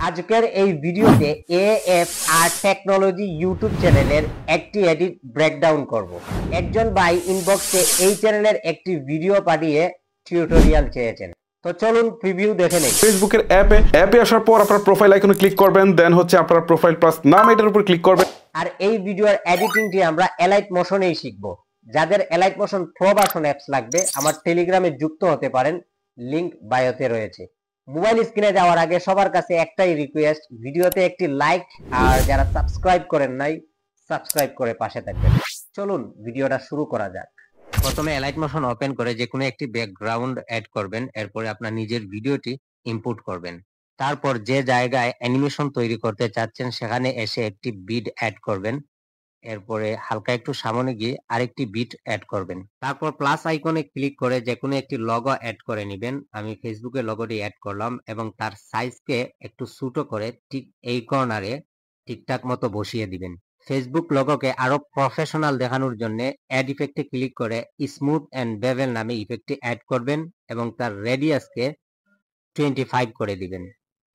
আজকের এই ভিডিওতে এএফআর টেকনোলজি ইউটিউব চ্যানেলের একটি এডিট ব্রেকডাউন করব। একজন ভাই ইনবক্সে এই চ্যানেলের একটি ভিডিও পাঠিয়ে টিউটোরিয়াল চেয়েছেন, তো চলুন প্রিভিউ দেখে নেই। ফেসবুকের অ্যাপে আসার পর আপনার প্রোফাইল আইকনে ক্লিক করবেন, দেন হচ্ছে আপনার প্রোফাইল প্লাস নাম এটার উপর ক্লিক করবেন। আর এই ভিডিওর এডিটিংটি আমরা এলাইট মোশনেই শিখব। যাদের elite motion pro version apps লাগবে আমার টেলিগ্রামে যুক্ত হতে পারেন, লিংক বায়োতে রয়েছে। মোবাইল স্ক্রিনে যাওয়ার আগে সবার কাছে একটাই রিকোয়েস্ট, ভিডিওতে একটি লাইক, আর যারা সাবস্ক্রাইব করেন নাই সাবস্ক্রাইব করে পাশে থাকবেন। চলুন ভিডিওটা শুরু করা যাক। প্রথমে এলাইট মোশন ওপেন করে যে কোনো একটি ব্যাকগ্রাউন্ড অ্যাড করবেন, এরপরে আপনার নিজের ভিডিওটি ইনপুট করবেন। তারপর যে জায়গায় অ্যানিমেশন তৈরি করতে চাচ্ছেন সেখানে এসে একটি বিট অ্যাড করবেন, এরপরে হালকা একটু সামনে গিয়ে আরেকটি বিট অ্যাড করবেন। তারপর প্লাস আইকনে ক্লিক করে যে কোনো একটি লগো অ্যাড করে নেবেন। আমি ফেসবুকের লগোটি অ্যাড করলাম এবং তার সাইজকে একটু ছোট করে ঠিক এই কর্নারে ঠিকঠাক মতো বসিয়ে দিবেন। ফেসবুক লগোকে আরো প্রফেশনাল দেখানোর জন্য অ্যাড ইফেক্টে ক্লিক করে স্মুথ এন্ড বেভেল নামে ইফেক্টটি অ্যাড করবেন এবং তার রেডিয়াসকে 25 করে দিবেন।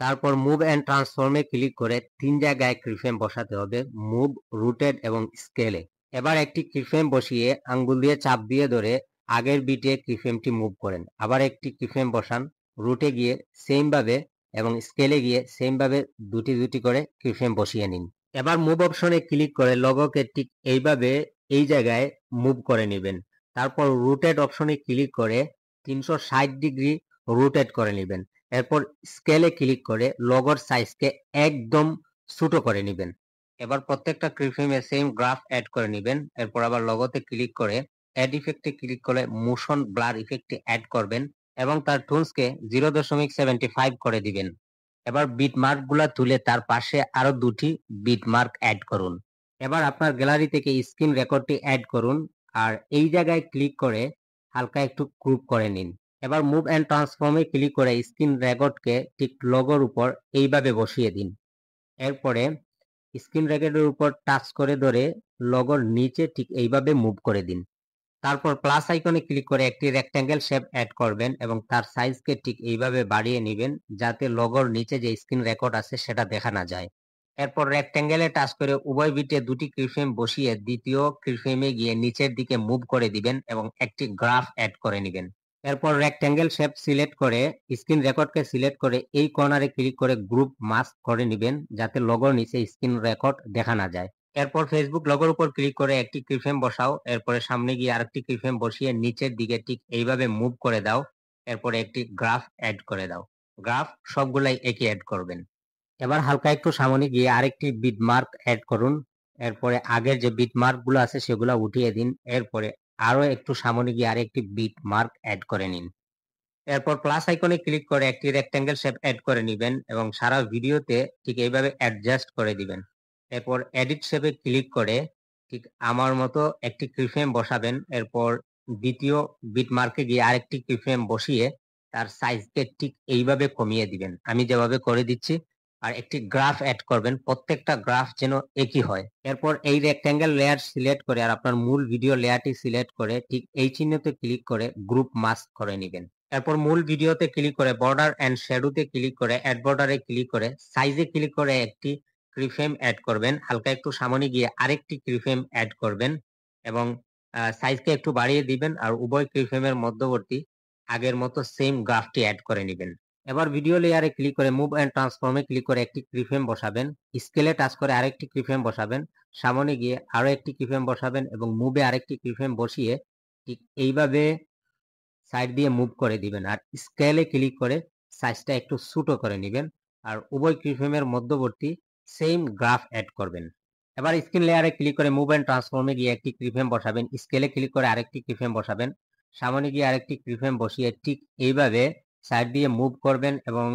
তারপর মুভ এন্ড ট্রান্সফর্মে ক্লিক করে 3 জায়গায় কিফ্রেম বসাতে হবে, মুভ, রুটেড এবং স্কেলে। এবার একটি কিফ্রেম বসিয়ে আঙ্গুল দিয়ে চাপ দিয়ে ধরে আগের বিটে কিফ্রেমটি মুভ করেন। আবার একটি কিফ্রেম বসান, রুটে গিয়ে সেম ভাবে এবং স্কেলে গিয়ে সেম ভাবে দুটি দুটি করে কিফ্রেম বসিয়ে নিন। এবার মুভ অপশনে ক্লিক করে লগোকে ঠিক এইভাবে এই জায়গায় মুভ করে নেবেন। তারপর রুটেড অপশনে ক্লিক করে 360 ডিগ্রি রোটেট করে নেবেন। এরপর স্কেলে ক্লিক করে লগোর সাইজকে একদম ছোট করে নেবেন। এবার প্রত্যেকটা কিফ্রেমে সেম গ্রাফ অ্যাড করে নেবেন। এরপর আবার লগোতে ক্লিক করে অ্যাড ইফেক্টে ক্লিক করে মোশন ব্লার ইফেক্টটি অ্যাড করবেন এবং তার টুনসকে 0.75 করে দিবেন। এবার বিট মার্ক গুলা তুলে তার পাশে আরো দুটি বিট মার্ক অ্যাড করুন। এবার আপনার গ্যালারি থেকে স্ক্রিন রেকর্ডটি অ্যাড করুন আর এই জায়গায় ক্লিক করে হালকা একটু ক্রপ করে নিন। এবার মুভ এন্ড ট্রান্সফর্মে ক্লিক করে স্ক্রিন রেকর্ডকে ঠিক লগোর উপর এইভাবে বসিয়ে দিন। এরপরে স্ক্রিন রেকর্ডের উপর টাচ করে ধরে লগোর নিচে ঠিক এইভাবে মুভ করে দিন। তারপর প্লাস আইকনে ক্লিক করে একটি রেক্ট্যাঙ্গেল শেপ অ্যাড করবেন এবং তার সাইজকে ঠিক এইভাবে বাড়িয়ে নেবেন যাতে লগোর নিচে যে স্ক্রিন রেকর্ড আছে সেটা দেখা না যায়। এরপর রেক্ট্যাঙ্গেলে টাচ করে উভয় বিটে দুটি কিফ্রেম বসিয়ে দ্বিতীয় কিফ্রেমে গিয়ে নিচের দিকে মুভ করে দিবেন এবং একটি গ্রাফ অ্যাড করে নেবেন। এরপর রেক্ট্যাঙ্গেল শেপ সিলেক্ট করে স্ক্রিন রেকর্ডকে সিলেক্ট করে এই কর্নারে ক্লিক করে গ্রুপ মাস্ক করে নেবেন যাতে লগোর নিচে স্ক্রিন রেকর্ড দেখা না যায়। এরপর ফেসবুক লগোর উপর ক্লিক করে একটি কিফ্রেম বসাও, এরপরে সামনে গিয়ে আরেকটি কিফ্রেম বসিয়ে নিচের দিকে ঠিক এইভাবে মুভ করে দাও। এরপরে একটি গ্রাফ অ্যাড করে দাও। গ্রাফ সবগুলাই একই অ্যাড করবেন। এবার হালকা একটু সামনে গিয়ে আরেকটি বিট মার্ক অ্যাড করুন। এরপরে আগের যে বিট মার্ক গুলো আছে সেগুলো উঠিয়ে দিন। এরপরে আরো একটু সামনে গিয়ে আরেকটি বিট মার্ক অ্যাড করে নিন। এরপর প্লাস আইকনে ক্লিক করে একটি রেক্ট্যাঙ্গেল শেপ অ্যাড করে নেবেন এবং সারা ভিডিওতে ঠিক এইভাবে অ্যাডজাস্ট করে দিবেন। এরপর এডিট শেপে ক্লিক করে ঠিক আমার মতো একটি কিফ্রেম বসাবেন। এরপর দ্বিতীয় বিট মার্কে গিয়ে আরেকটি কিফ্রেম বসিয়ে তার সাইজকে ঠিক এইভাবে কমিয়ে দিবেন, আমি যেভাবে করে দিচ্ছি। আর একটি গ্রাফ অ্যাড করবেন, প্রত্যেকটা গ্রাফ যেন একই হয়। এরপর এই রেক্ট্যাঙ্গেল লেয়ার সিলেক্ট করে আর আপনার মূল ভিডিও লেয়ারটি সিলেক্ট করে ঠিক এই চিহ্নতে ক্লিক করে গ্রুপ মাস্ক করে নেবেন। এরপর মূল ভিডিওতে ক্লিক করে বর্ডার এন্ড শ্যাডোতে ক্লিক করে অ্যাড বর্ডারে ক্লিক করে সাইজে ক্লিক করে একটি কিফ্রেম অ্যাড করবেন। হালকা একটু সামনে গিয়ে আরেকটি কিফ্রেম অ্যাড করবেন এবং সাইজকে একটু বাড়িয়ে দিবেন আর উভয় কিফ্রেমের মধ্যবর্তী আগের মতো সেম গ্রাফটি অ্যাড করে নেবেন। এবার ভিডিও লেয়ারে ক্লিক করে মুভ এন্ড ট্রান্সফর্মে ক্লিক করে একটি কিফ্রেম বসাবেন, স্কেলে টাচ করে আরেকটি কিফ্রেম বসাবেন, সামনে গিয়ে আরো একটি কিফ্রেম বসাবেন এবং মুভে আরেকটি কিফ্রেম বসিয়ে ঠিক এইভাবে সাইড দিয়ে মুভ করে দিবেন আর স্কেলে ক্লিক করে সাইজটা একটু ছোট করে নেবেন আর উভয় কিফ্রেমের মধ্যবর্তী সেম গ্রাফ অ্যাড করবেন। এবার স্ক্রিন লেয়ারে ক্লিক করে মুভ এন্ড ট্রান্সফর্মে গিয়ে একটি কিফ্রেম বসাবেন, স্কেলে ক্লিক করে আরেকটি কিফ্রেম বসাবেন, সামনে গিয়ে আরেকটি কিফ্রেম বসিয়ে ঠিক এইভাবে সাইড দিয়ে মুভ করবেন এবং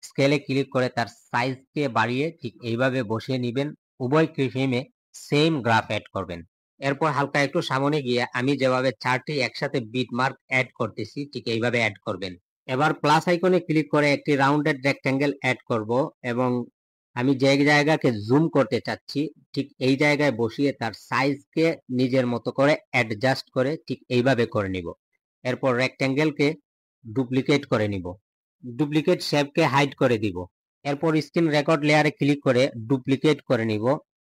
স্কেলে ক্লিক করে তার সাইজকে বাড়িয়ে ঠিক এইভাবে বসিয়ে নেবেন। উভয় কিফ্রেমে সেম গ্রাফ অ্যাড করবেন। এরপর হালকা একটু সামনে গিয়ে আমি যেভাবে চারটি একসাথে বিট মার্ক অ্যাড করতেছি ঠিক এইভাবে অ্যাড করবেন। এবার প্লাস আইকনে ক্লিক করে একটি রাউন্ডেড রেক্ট্যাঙ্গেল অ্যাড করব এবং আমি যে জায়গাকে জুম করতে চাচ্ছি ঠিক এই জায়গায় বসিয়ে তার সাইজকে নিজের মতো করে অ্যাডজাস্ট করে ঠিক এইভাবে করে নিব। এরপর রেক্ট্যাঙ্গেলকে ডুপ্লিকেট করে নিব, ডুপ্লিকেট শেপকে হাইড করে দিব। এরপর স্ক্রিন রেকর্ড লেয়ারে ক্লিক করে ডুপ্লিকেট করে নিব,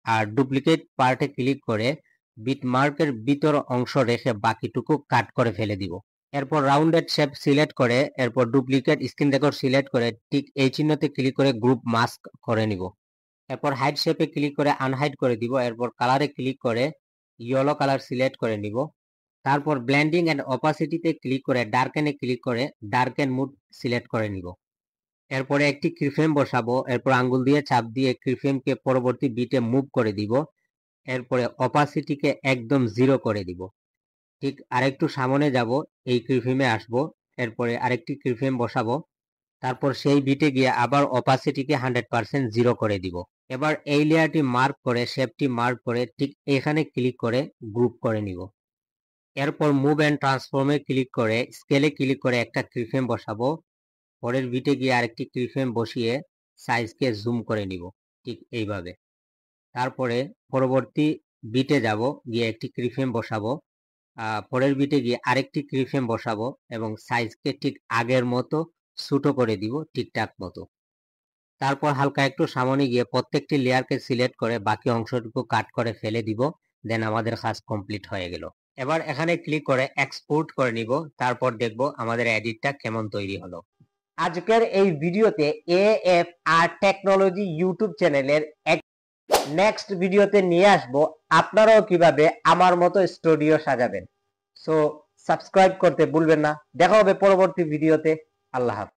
আর ডুপ্লিকেট পার্টে ক্লিক করে বিটমার্কের ভিতর অংশ রেখে বাকিটুকু কাট করে ফেলে দিব। এরপর রাউন্ডেড শেপ সিলেক্ট করে এরপর ডুপ্লিকেট স্ক্রিন রেকর্ড সিলেক্ট করে ঠিক এই চিহ্নতে ক্লিক করে গ্রুপ মাস্ক করে নিব। এরপর হাইড শেপে ক্লিক করে আনহাইড করে দিব। এরপর কালারে ক্লিক করে ইয়েলো কালার সিলেক্ট করে নিব। তারপর ব্লেন্ডিং এন্ড অপাসিটিতে ক্লিক করে ডার্কেনে ক্লিক করে ডার্কেন মুড সিলেক্ট করে নিব। এরপরে একটি কিফ্রেম বসাবো, এরপর আঙ্গুল দিয়ে চাপ দিয়ে কিফ্রেমকে পরবর্তী বিটে মুভ করে দিব। এরপরে অপাসিটিকে একদম 0 করে দিব। ঠিক আরেকটু সামনে যাব, এই কিফ্রেমে আসব, এরপরে আরেকটি কিফ্রেম বসাবো, তারপর সেই বিটে গিয়ে আবার অপাসিটিকে 100% 0 করে দিব। এবার এই লেয়ারটি মার্ক করে শেপটি মার্ক করে ঠিক এখানে ক্লিক করে গ্রুপ করে নিব। এরপর মুভ এন্ড ট্রান্সফর্মে ক্লিক করে স্কেলে ক্লিক করে একটা কিফ্রেম বসাবো, পরের বিটে গিয়ে আরেকটি কিফ্রেম বসিয়ে সাইজকে জুম করে নিব ঠিক এইভাবে। তারপরে পরবর্তী বিটে যাব, গিয়ে একটি কিফ্রেম বসাবো, পরের বিটে গিয়ে আরেকটি কিফ্রেম বসাবো এবং সাইজকে ঠিক আগের মতো ছোট করে দিব ঠিকঠাক মতো। তারপর হালকা একটু সামনে গিয়ে প্রত্যেকটি লেয়ারকে সিলেক্ট করে বাকি অংশটুকু কাট করে ফেলে দিব। দেন আমাদের কাজ কমপ্লিট হয়ে গেল। এবার এখানে ক্লিক করে এক্সপোর্ট করে নিব, তারপর দেখব আমাদের এডিটটা কেমন তৈরি হলো। আজকের এই ভিডিওতে AFR টেকনোলজি ইউটিউব চ্যানেলের নেক্সট ভিডিওতে নিয়ে আসব আপনারাও কিভাবে আমার মতো স্টুডিও সাজাবেন। সো সাবস্ক্রাইব করতে ভুলবেন না। দেখা হবে পরবর্তী ভিডিওতে। আল্লাহ হাফেজ।